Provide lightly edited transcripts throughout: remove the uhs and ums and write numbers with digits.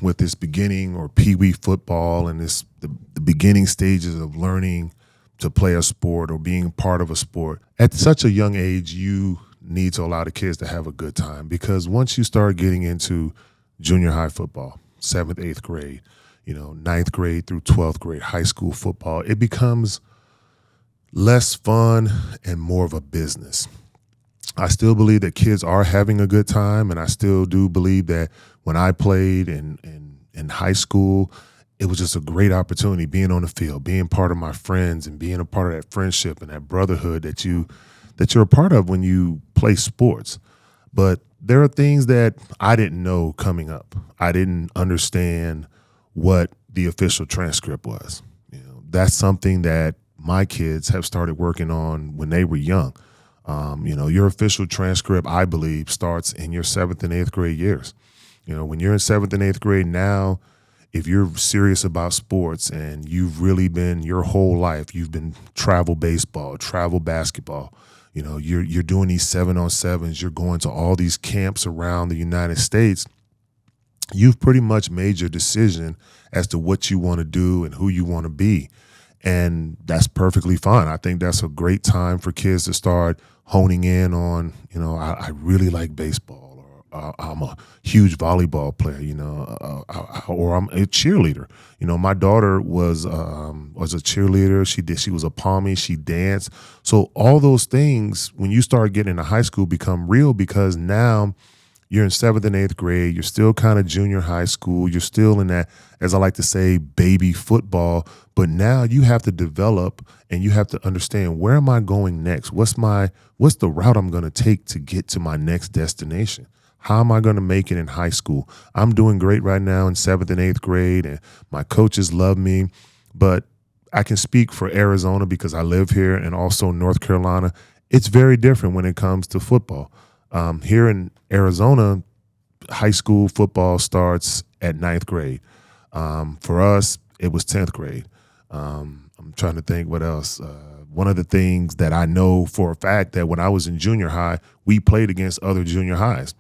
with this beginning or Peewee football and the beginning stages of learning to play a sport or being part of a sport, at such a young age, you need to allow the kids to have a good time, because once you start getting into junior high football, 7th, 8th grade, ninth grade through 12th grade, high school football, it becomes less fun and more of a business. I still believe that kids are having a good time, and I still do believe that when I played in high school, it was just a great opportunity being on the field, being part of my friends, and being a part of that friendship and that brotherhood that you're a part of when you play sports. But there are things that I didn't know coming up. I didn't understand what the official transcript was. That's something that my kids have started working on when they were young. Your official transcript, I believe, starts in your 7th and 8th grade years. When you're in 7th and 8th grade now, if you're serious about sports and you've really been your whole life, you've been travel baseball, travel basketball, you're doing these 7-on-7s, you're going to all these camps around the United States, you've pretty much made your decision as to what you want to do and who you want to be. And that's perfectly fine. I think that's a great time for kids to start honing in on, I really like baseball, or I'm a huge volleyball player, or I'm a cheerleader. My daughter was a cheerleader. She was a palmy. She danced. So all those things, when you start getting into high school, become real, because now you're in 7th and 8th grade. You're still kind of junior high school. You're still in that, as I like to say, baby football. But now you have to develop and you have to understand, where am I going next? What's the route I'm going to take to get to my next destination? How am I going to make it in high school? I'm doing great right now in 7th and 8th grade, and my coaches love me. But I can speak for Arizona because I live here, and also North Carolina. It's very different when it comes to football. Here in Arizona, high school football starts at 9th grade. For us, it was 10th grade. I'm trying to think what else. One of the things that I know for a fact, that when I was in junior high, we played against other junior highs,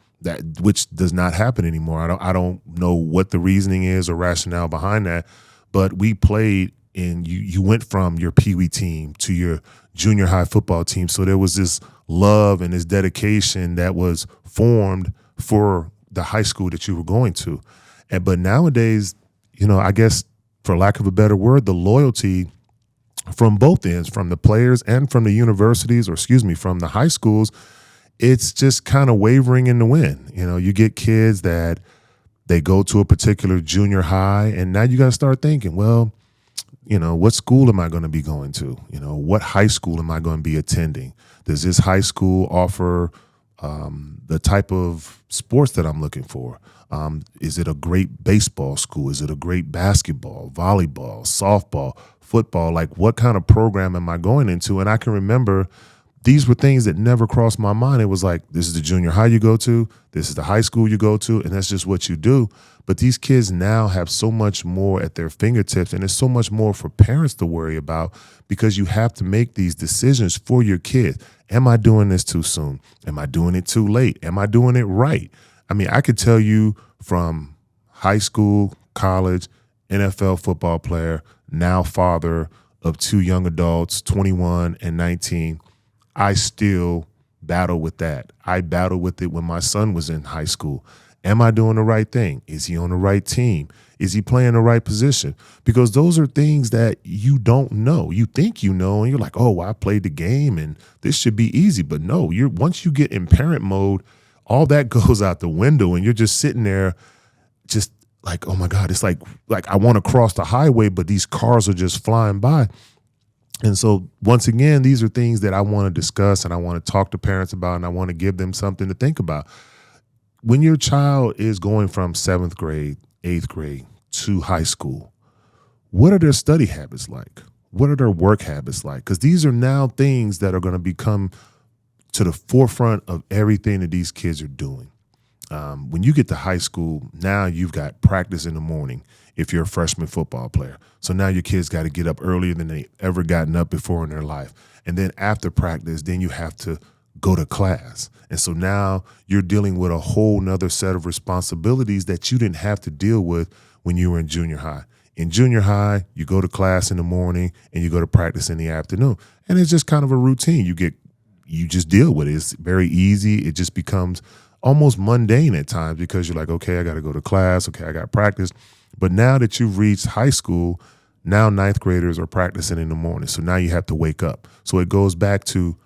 which does not happen anymore. I don't know what the reasoning is or rationale behind that, but we played, and you went from your Peewee team to your junior high football team. So there was this love and this dedication that was formed for the high school that you were going to. But nowadays, I guess, for lack of a better word, the loyalty from both ends, from the players and from the universities, from the high schools, it's just kind of wavering in the wind. You get kids that they go to a particular junior high, and now you got to start thinking, well, what school am I going to be going to? What high school am I going to be attending? Does this high school offer the type of sports that I'm looking for? Is it a great baseball school? Is it a great basketball, volleyball, softball, football? Like, what kind of program am I going into? And I can remember these were things that never crossed my mind. It was like, this is the junior high you go to, this is the high school you go to, and that's just what you do. But these kids now have so much more at their fingertips, and there's so much more for parents to worry about, because you have to make these decisions for your kids. Am I doing this too soon? Am I doing it too late? Am I doing it right? I mean, I could tell you from high school, college, NFL football player, now father of 2 young adults, 21 and 19, I still battle with that. I battled with it when my son was in high school. Am I doing the right thing? Is he on the right team? Is he playing the right position? Because those are things that you don't know. You think you know, and you're like, oh, well, I played the game and this should be easy. But no, once you get in parent mode, all that goes out the window, and you're just sitting there just like, oh my God, it's like I want to cross the highway, but these cars are just flying by. And so once again, these are things that I want to discuss, and I want to talk to parents about, and I want to give them something to think about. When your child is going from 7th grade, 8th grade to high school, what are their study habits like? What are their work habits like? Because these are now things that are going to become to the forefront of everything that these kids are doing. When you get to high school, now you've got practice in the morning if you're a freshman football player. So now your kids got to get up earlier than they ever gotten up before in their life. And then after practice, then you have to go to class. And so now you're dealing with a whole nother set of responsibilities that you didn't have to deal with when you were in junior high. In junior high, you go to class in the morning and you go to practice in the afternoon. And it's just kind of a routine. You just deal with it. It's very easy. It just becomes almost mundane at times because you're like, okay, I got to go to class. Okay, I got practice. But now that you've reached high school, now ninth graders are practicing in the morning. So now you have to wake up. So it goes back to,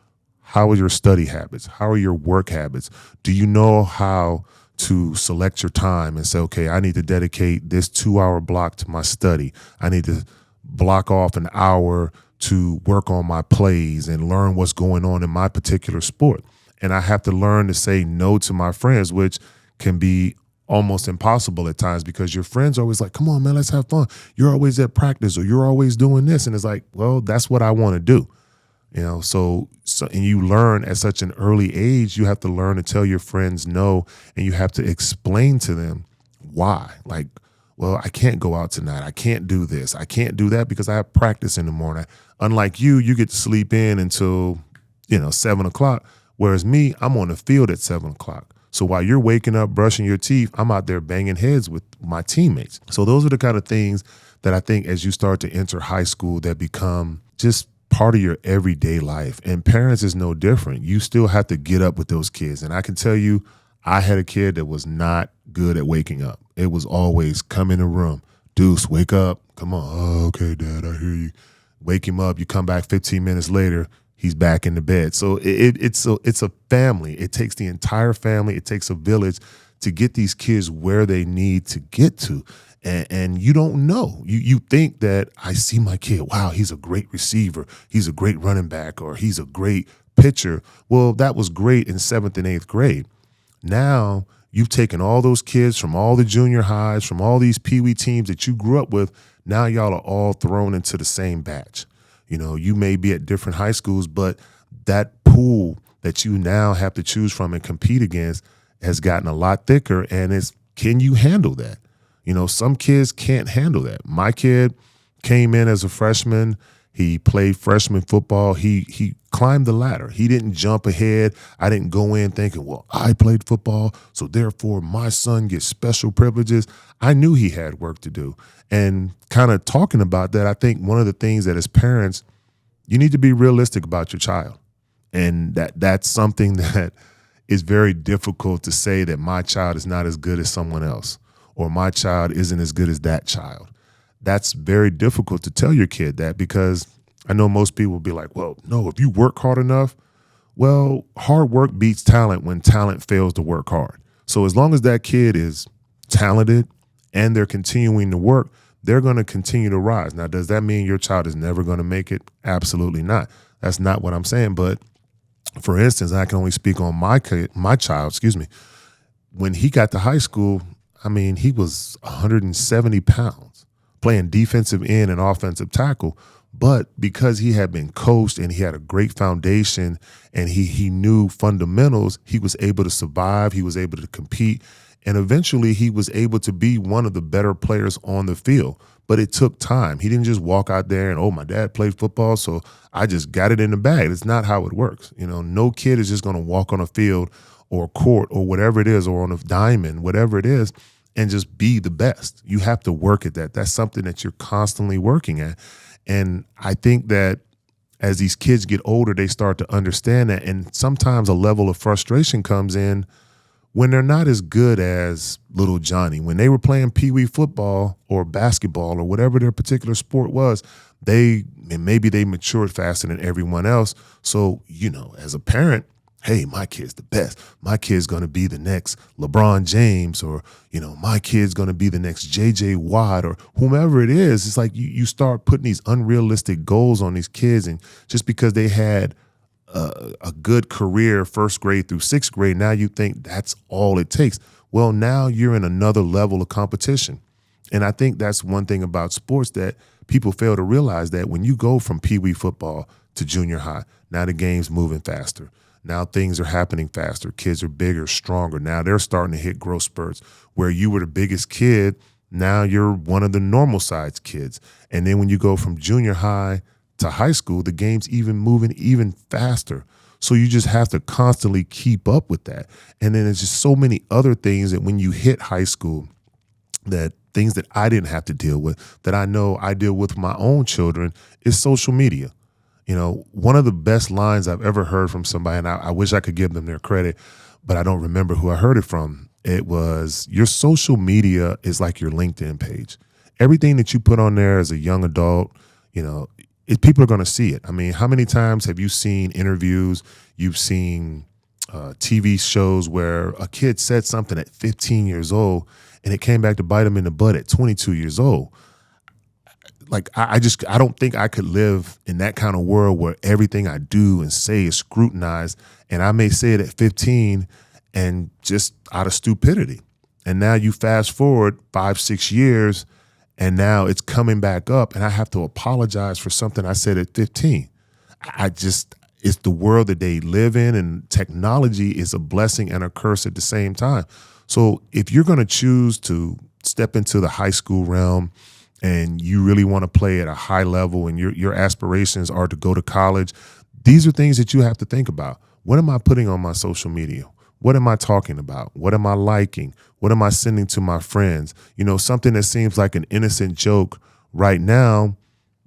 how are your study habits? How are your work habits? Do you know how to select your time and say, okay, I need to dedicate this 2-hour block to my study. I need to block off an hour to work on my plays and learn what's going on in my particular sport. And I have to learn to say no to my friends, which can be almost impossible at times because your friends are always like, come on, man, let's have fun. You're always at practice or you're always doing this. And it's like, well, that's what I want to do. So and you learn at such an early age, you have to learn to tell your friends no, and you have to explain to them why. Like, well, I can't go out tonight. I can't do this. I can't do that because I have practice in the morning. Unlike you get to sleep in until, 7 o'clock. Whereas me, I'm on the field at 7 o'clock. So while you're waking up, brushing your teeth, I'm out there banging heads with my teammates. So those are the kind of things that I think as you start to enter high school that become just part of your everyday life. And parents is no different. You still have to get up with those kids. And I can tell you, I had a kid that was not good at waking up. It was always come in the room. Deuce, wake up. Come on. Oh, okay, Dad, I hear you. Wake him up. You come back 15 minutes later, he's back in the bed. So it's a family. It takes the entire family. It takes a village to get these kids where they need to get to. And you don't know. You think that I see my kid, wow, he's a great receiver. He's a great running back, or he's a great pitcher. Well, that was great in 7th and 8th grade. Now you've taken all those kids from all the junior highs, from all these Peewee teams that you grew up with. Now y'all are all thrown into the same batch. You may be at different high schools, but that pool that you now have to choose from and compete against has gotten a lot thicker. And can you handle that? Some kids can't handle that. My kid came in as a freshman. He played freshman football. He climbed the ladder. He didn't jump ahead. I didn't go in thinking, well, I played football, so therefore my son gets special privileges. I knew he had work to do. And kind of talking about that, I think one of the things that as parents, you need to be realistic about your child. And that's something that is very difficult to say that my child is not as good as someone else, or my child isn't as good as that child. That's very difficult to tell your kid that, because I know most people will be like, well, no, if you work hard enough, well, hard work beats talent when talent fails to work hard. So as long as that kid is talented and they're continuing to work, they're going to continue to rise. Now, does that mean your child is never going to make it? Absolutely not. That's not what I'm saying. But for instance, I can only speak on my child, when he got to high school, he was 170 pounds playing defensive end and offensive tackle. But because he had been coached and he had a great foundation and he knew fundamentals, he was able to survive. He was able to compete. And eventually he was able to be one of the better players on the field. But it took time. He didn't just walk out there and, oh, my dad played football, so I just got it in the bag. It's not how it works. No kid is just going to walk on a field or a court or whatever it is, or on a diamond, whatever it is, and just be the best. You have to work at that. That's something that you're constantly working at. And I think that as these kids get older, they start to understand that. And sometimes a level of frustration comes in when they're not as good as little Johnny. When they were playing Peewee football or basketball or whatever their particular sport was, maybe they matured faster than everyone else. So, as a parent, hey, my kid's the best. My kid's going to be the next LeBron James, or, my kid's going to be the next J.J. Watt, or whomever it is. It's like you start putting these unrealistic goals on these kids. And just because they had a good career 1st grade through 6th grade, now you think that's all it takes. Well, now you're in another level of competition. And I think that's one thing about sports that people fail to realize, that when you go from Peewee football to junior high, now the game's moving faster. Now things are happening faster. Kids are bigger, stronger. Now they're starting to hit growth spurts. Where you were the biggest kid, now you're one of the normal sized kids. And then when you go from junior high to high school, the game's even moving even faster. So you just have to constantly keep up with that. And then there's just so many other things that when you hit high school, that things that I didn't have to deal with, that I know I deal with my own children, is social media. One of the best lines I've ever heard from somebody, and I wish I could give them their credit, but I don't remember who I heard it from. It was, your social media is like your LinkedIn page. Everything that you put on there as a young adult, people are going to see it. I mean, how many times have you seen interviews, you've seen TV shows where a kid said something at 15 years old and it came back to bite them in the butt at 22 years old? Like, I don't think I could live in that kind of world where everything I do and say is scrutinized, and I may say it at 15 and just out of stupidity. And now you fast forward 5-6 years, and now it's coming back up, and I have to apologize for something I said at 15. It's the world that they live in, and technology is a blessing and a curse at the same time. So if you're going to choose to step into the high school realm and you really want to play at a high level and your aspirations are to go to college, these are things that you have to think about. What am I putting on my social media? What am I talking about? What am I liking? What am I sending to my friends? Something that seems like an innocent joke right now,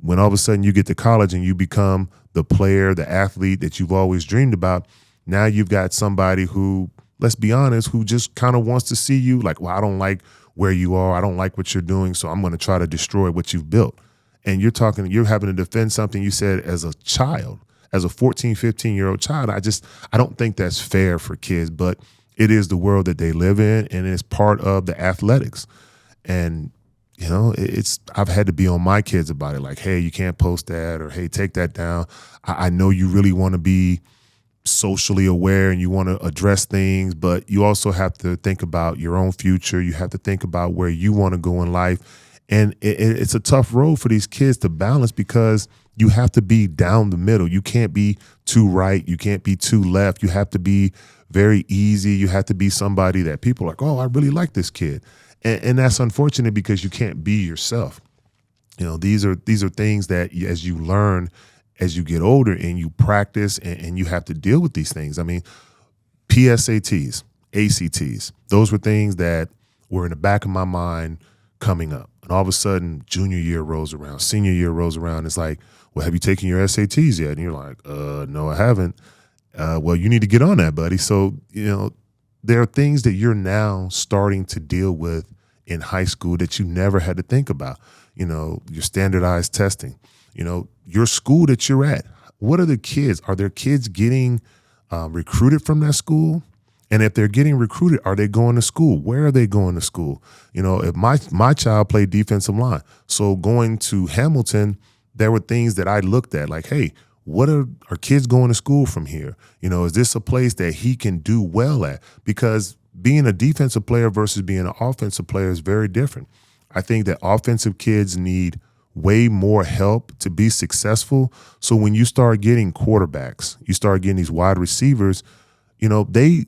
when all of a sudden you get to college and you become the player, the athlete that you've always dreamed about, now you've got somebody who, let's be honest, who just kind of wants to see you like, well, I don't like where you are. I don't like what you're doing, so I'm going to try to destroy what you've built. And you're having to defend something you said as a child, as a 14, 15-year-old child. I don't think that's fair for kids, but it is the world that they live in, and it's part of the athletics. And, I've had to be on my kids about it, like, hey, you can't post that, or hey, take that down. I know you really want to be socially aware and you want to address things, but you also have to think about your own future. You have to think about where you want to go in life. And it's a tough road for these kids to balance, because you have to be down the middle. You can't be too right. You can't be too left. You have to be very easy. You have to be somebody that people are like, oh, I really like this kid. And that's unfortunate, because you can't be yourself. These are things that as you learn, as you get older and you practice, and you have to deal with these things. I mean, PSATs, ACTs, those were things that were in the back of my mind coming up. And all of a sudden, junior year rolls around, senior year rolls around. It's like, well, have you taken your SATs yet? And you're like, no, I haven't. Well, you need to get on that, buddy. So, there are things that you're now starting to deal with in high school that you never had to think about. Your standardized testing, your school that you're at. What are the kids? Are there kids getting recruited from that school? And if they're getting recruited, are they going to school? Where are they going to school? If my child played defensive line, so going to Hamilton, there were things that I looked at like, hey, what are kids going to school from here? Is this a place that he can do well at? Because being a defensive player versus being an offensive player is very different. I think that offensive kids need way more help to be successful. So when you start getting quarterbacks, you start getting these wide receivers, they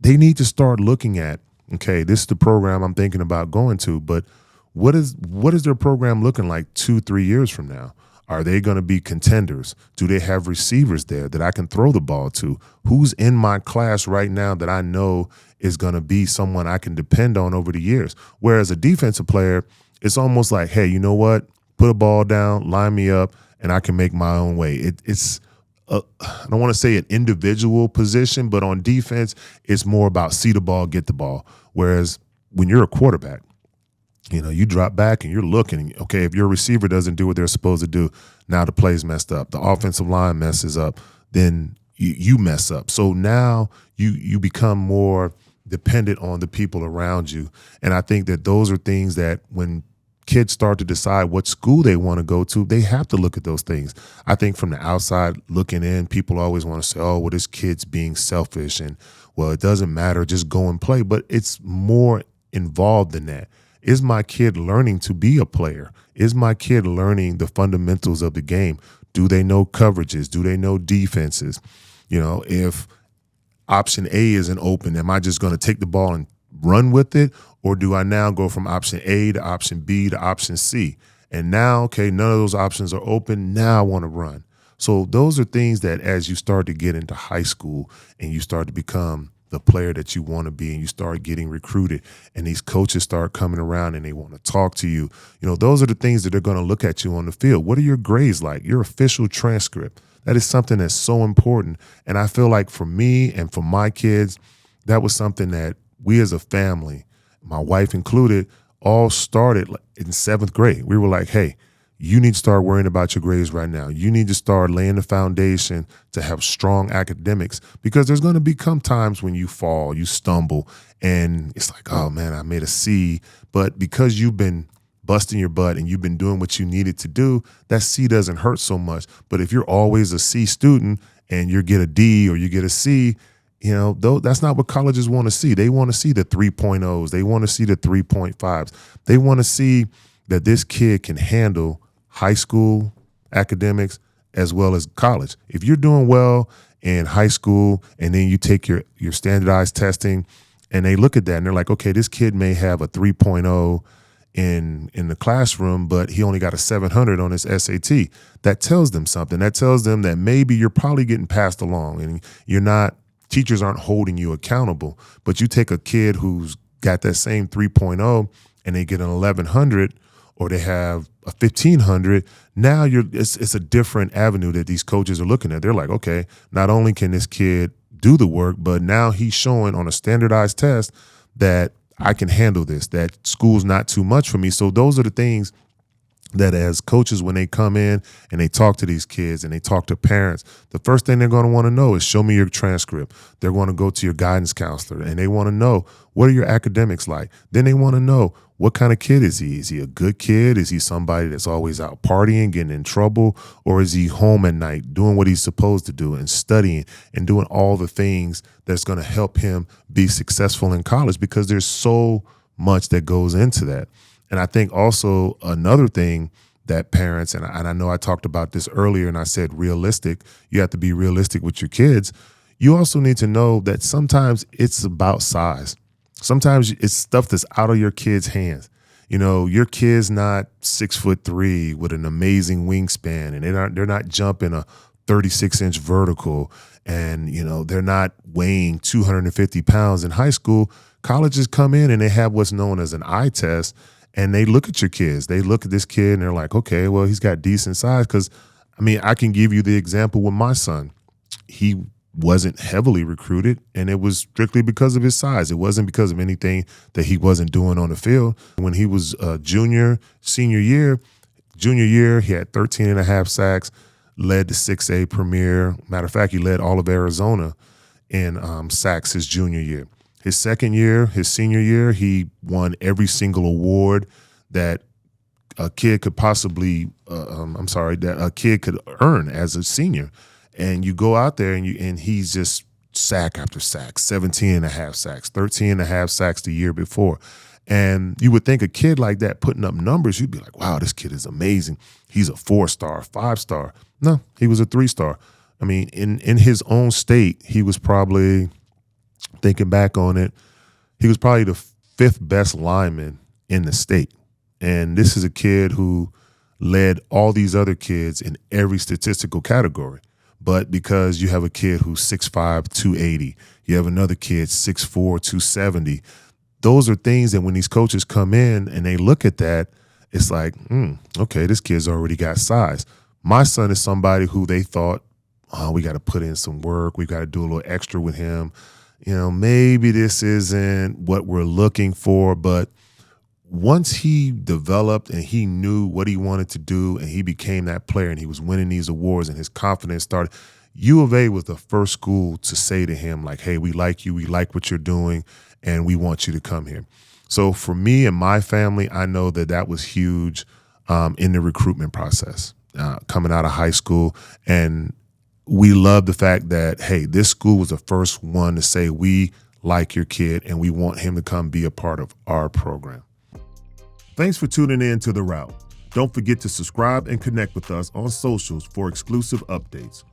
need to start looking at, okay, this is the program I'm thinking about going to, but what is their program looking like 2-3 years from now? Are they going to be contenders? Do they have receivers there that I can throw the ball to? Who's in my class right now that I know is going to be someone I can depend on over the years? Whereas a defensive player, it's almost like, hey, you know what? Put a ball down, line me up, and I can make my own way. It's I don't want to say an individual position, but on defense, it's more about see the ball, get the ball. Whereas when you're a quarterback, you drop back and you're looking, okay, if your receiver doesn't do what they're supposed to do, now the play's messed up. The offensive line messes up, then you mess up. So now you become more dependent on the people around you. And I think that those are things that when kids start to decide what school they want to go to, they have to look at those things. I think from the outside looking in, people always want to say, oh, well, this kid's being selfish and, well, it doesn't matter, just go and play. But it's more involved than that. Is my kid learning to be a player? Is my kid learning the fundamentals of the game? Do they know coverages? Do they know defenses? If option A isn't open, am I just going to take the ball and run with it? Or do I now go from option A to option B to option C? And now, okay, none of those options are open. Now I want to run. So those are things that as you start to get into high school and you start to become the player that you want to be and you start getting recruited and these coaches start coming around and they want to talk to you, those are the things that they're going to look at you on the field. What are your grades like? Your official transcript. That is something that's so important. And I feel like for me and for my kids, that was something that we as a family, my wife included, all started in 7th grade. We were like, hey, you need to start worrying about your grades right now. You need to start laying the foundation to have strong academics, because there's going to become times when you fall, you stumble, and it's like, oh man, I made a C. But because you've been busting your butt and you've been doing what you needed to do, that C doesn't hurt so much. But if you're always a C student and you get a D or you get a C, that's not what colleges want to see. They want to see the 3.0s. They want to see the 3.5s. They want to see that this kid can handle high school academics as well as college. If you're doing well in high school and then you take your standardized testing and they look at that and they're like, okay, this kid may have a 3.0 in the classroom, but he only got a 700 on his SAT. That tells them something. That tells them that maybe you're probably getting passed along and teachers aren't holding you accountable. But you take a kid who's got that same 3.0 and they get an 1100 or they have a 1500, now it's a different avenue that these coaches are looking at. They're like, okay, not only can this kid do the work, but now he's showing on a standardized test that I can handle this, that school's not too much for me. So those are the things that as coaches, when they come in and they talk to these kids and they talk to parents, the first thing they're going to want to know is show me your transcript. They're going to go to your guidance counselor and they want to know, what are your academics like? Then they want to know, what kind of kid is he? Is he a good kid? Is he somebody that's always out partying, getting in trouble? Or is he home at night doing what he's supposed to do and studying and doing all the things that's going to help him be successful in college? Because there's so much that goes into that. And I think also another thing that parents, and I know I talked about this earlier and I said realistic, you have to be realistic with your kids. You also need to know that sometimes it's about size. Sometimes it's stuff that's out of your kid's hands. Your kid's not 6'3" with an amazing wingspan, and they're not jumping a 36-inch vertical, and they're not weighing 250 pounds in high school. Colleges come in and they have what's known as an eye test, and they look at your kids. They look at this kid and they're like, okay, well, he's got decent size. Because I can give you the example with my son. He wasn't heavily recruited, and it was strictly because of his size. It wasn't because of anything that he wasn't doing on the field. When he was senior year, he had 13 and a half sacks, led the 6A premier. Matter of fact, he led all of Arizona in sacks his junior year. His senior year, he won every single award that a kid could earn as a senior. And you go out there and he's just sack after sack, 17 and a half sacks, 13 and a half sacks the year before. And you would think a kid like that putting up numbers, you'd be like, wow, this kid is amazing. He's a 4-star, 5-star. No, he was a 3-star. In his own state, he was probably, thinking back on it, he was probably the 5th best lineman in the state. And this is a kid who led all these other kids in every statistical category. But because you have a kid who's 6'5", 280, you have another kid 6'4", 270, those are things that when these coaches come in and they look at that, it's like, okay, this kid's already got size. My son is somebody who they thought, oh, we got to put in some work. We got to do a little extra with him. Maybe this isn't what we're looking for, but once he developed and he knew what he wanted to do and he became that player and he was winning these awards and his confidence started, U of A was the first school to say to him, like, hey, we like you, we like what you're doing, and we want you to come here. So for me and my family, I know that was huge in the recruitment process, coming out of high school. And we love the fact that, hey, this school was the first one to say, we like your kid and we want him to come be a part of our program. Thanks for tuning in to The Route. Don't forget to subscribe and connect with us on socials for exclusive updates.